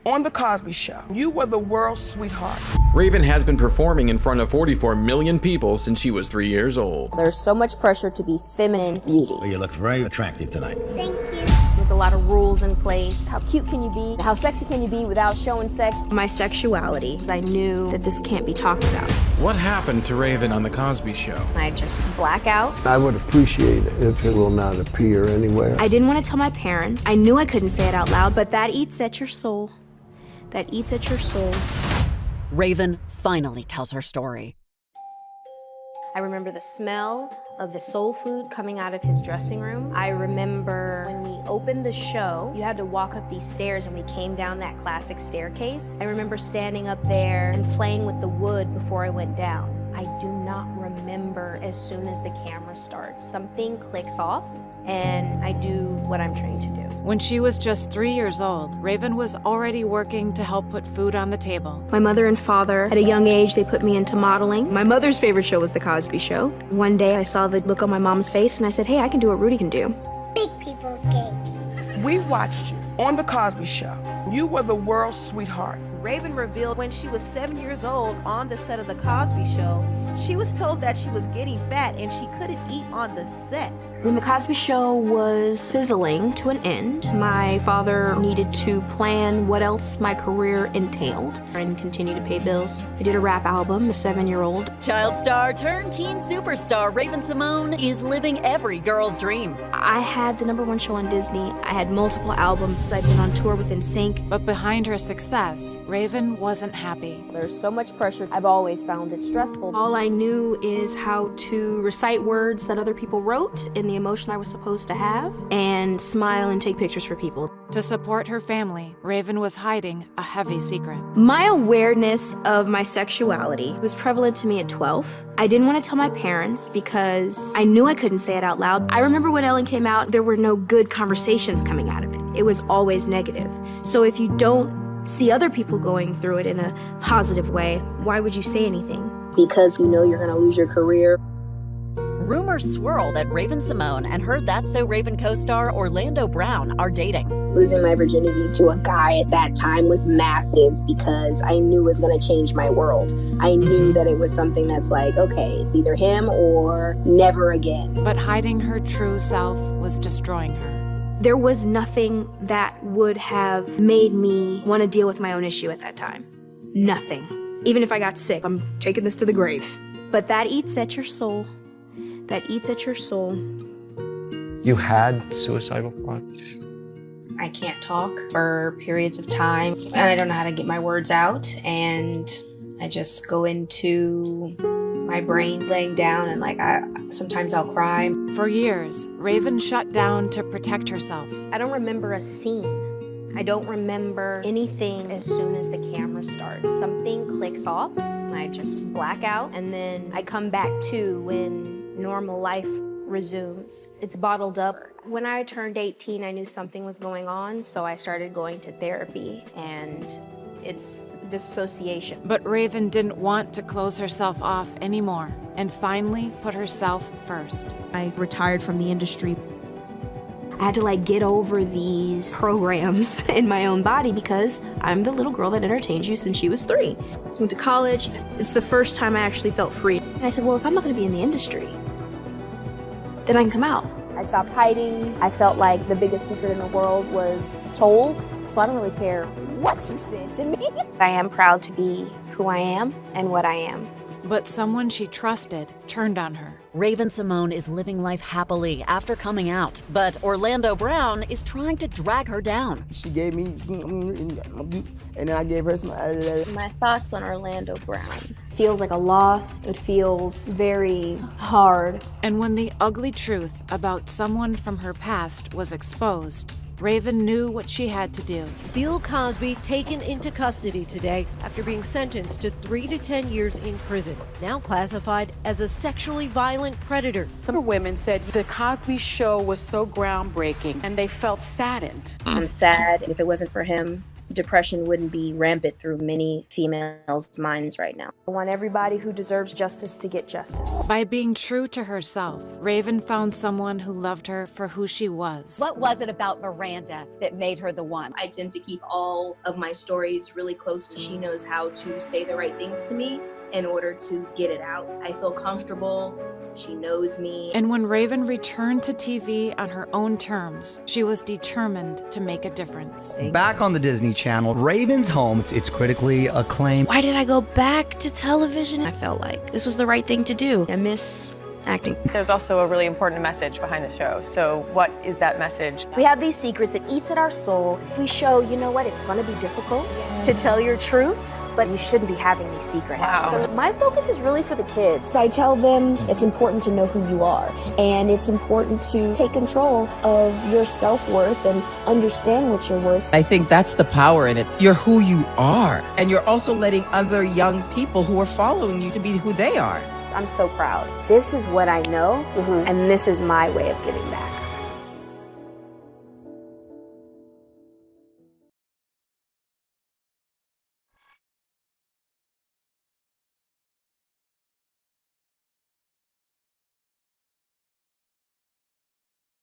On The Cosby Show, you were the world's sweetheart. Raven has been performing in front of 44 million people since she was 3 years old. There's so much pressure to be feminine beauty. Well, you look very attractive tonight. Thank you. There's a lot of rules in place. How cute can you be? How sexy can you be without showing sex? My sexuality, I knew that this can't be talked about. What happened to Raven on The Cosby Show? I just black out. I would appreciate it if it will not appear anywhere. I didn't want to tell my parents. I knew I couldn't say it out loud, but that eats at your soul. That eats at your soul. Raven finally tells her story. I remember the smell of the soul food coming out of his dressing room. I remember when we opened the show, you had to walk up these stairs and we came down that classic staircase. I remember standing up there and playing with the wood before I went down. I do not remember as soon as the camera starts. Something clicks off and I do what I'm trained to do. When she was just 3 years old, Raven was already working to help put food on the table. My mother and father, at a young age, they put me into modeling. My mother's favorite show was The Cosby Show. One day I saw the look on my mom's face and I said, hey, I can do what Rudy can do. Big people's games. We watched you on The Cosby Show. You were the world's sweetheart. Raven revealed when she was 7 years old on the set of The Cosby Show, she was told that she was getting fat and she couldn't eat on the set. When The Cosby Show was fizzling to an end, my father needed to plan what else my career entailed and continue to pay bills. I did a rap album, The 7-Year-Old. Child star turned teen superstar Raven Symone is living every girl's dream. I had the #1 show on Disney. I had multiple albums. I'd been on tour with NSYNC. But behind her success, Raven wasn't happy. There's so much pressure. I've always found it stressful. All I knew is how to recite words that other people wrote in the emotion I was supposed to have and smile and take pictures for people. To support her family, Raven was hiding a heavy secret. My awareness of my sexuality was prevalent to me at 12. I didn't want to tell my parents because I knew I couldn't say it out loud. I remember when Ellen came out, there were no good conversations coming out of it. It was always negative. So if you don't see other people going through it in a positive way, why would you say anything? Because you know you're going to lose your career. Rumors swirl that Raven Symone and her That's So Raven co-star Orlando Brown are dating. Losing my virginity to a guy at that time was massive because I knew it was going to change my world. I knew that it was something that's like, okay, it's either him or never again. But hiding her true self was destroying her. There was nothing that would have made me want to deal with my own issue at that time. Nothing. Even if I got sick, I'm taking this to the grave. But that eats at your soul. That eats at your soul. You had suicidal thoughts? I can't talk for periods of time, and I don't know how to get my words out, and I just go into my brain laying down, and sometimes I'll cry. For years, Raven shut down to protect herself. I don't remember a scene. I don't remember anything as soon as the camera starts. Something clicks off, and I just black out, and then I come back to when normal life resumes. It's bottled up. When I turned 18, I knew something was going on, so I started going to therapy, and it's dissociation. But Raven didn't want to close herself off anymore and finally put herself first. I retired from the industry. I had to get over these programs in my own body because I'm the little girl that entertained you since she was 3. Went to college. It's the first time I actually felt free. And I said, well, if I'm not gonna be in the industry, then I can come out. I stopped hiding. I felt like the biggest secret in the world was told, so I don't really care what you said to me. I am proud to be who I am and what I am. But someone she trusted turned on her. Raven Symone is living life happily after coming out, but Orlando Brown is trying to drag her down. She gave me, and then I gave her some. My thoughts on Orlando Brown. Feels like a loss. It feels very hard. And when the ugly truth about someone from her past was exposed, Raven knew what she had to do. Bill Cosby taken into custody today after being sentenced to 3 to 10 years in prison, now classified as a sexually violent predator. Some women said the Cosby Show was so groundbreaking and they felt saddened. I'm sad. If it wasn't for him, depression wouldn't be rampant through many females' minds right now. I want everybody who deserves justice to get justice. By being true to herself, Raven found someone who loved her for who she was. What was it about Miranda that made her the one? I tend to keep all of my stories really close to she knows how to say the right things to me in order to get it out. I feel comfortable. She knows me. And when Raven returned to TV on her own terms, she was determined to make a difference. Back on the Disney Channel, Raven's home, it's critically acclaimed. Why did I go back to television? I felt like this was the right thing to do. I miss acting. There's also a really important message behind the show. So what is that message? We have these secrets, it eats at our soul. We show, you know what, it's gonna be difficult to tell your truth, but you shouldn't be having these secrets. Wow. So my focus is really for the kids. I tell them it's important to know who you are, and it's important to take control of your self-worth and understand what you're worth. I think that's the power in it. You're who you are, and you're also letting other young people who are following you to be who they are. I'm so proud. This is what I know, and this is my way of giving back.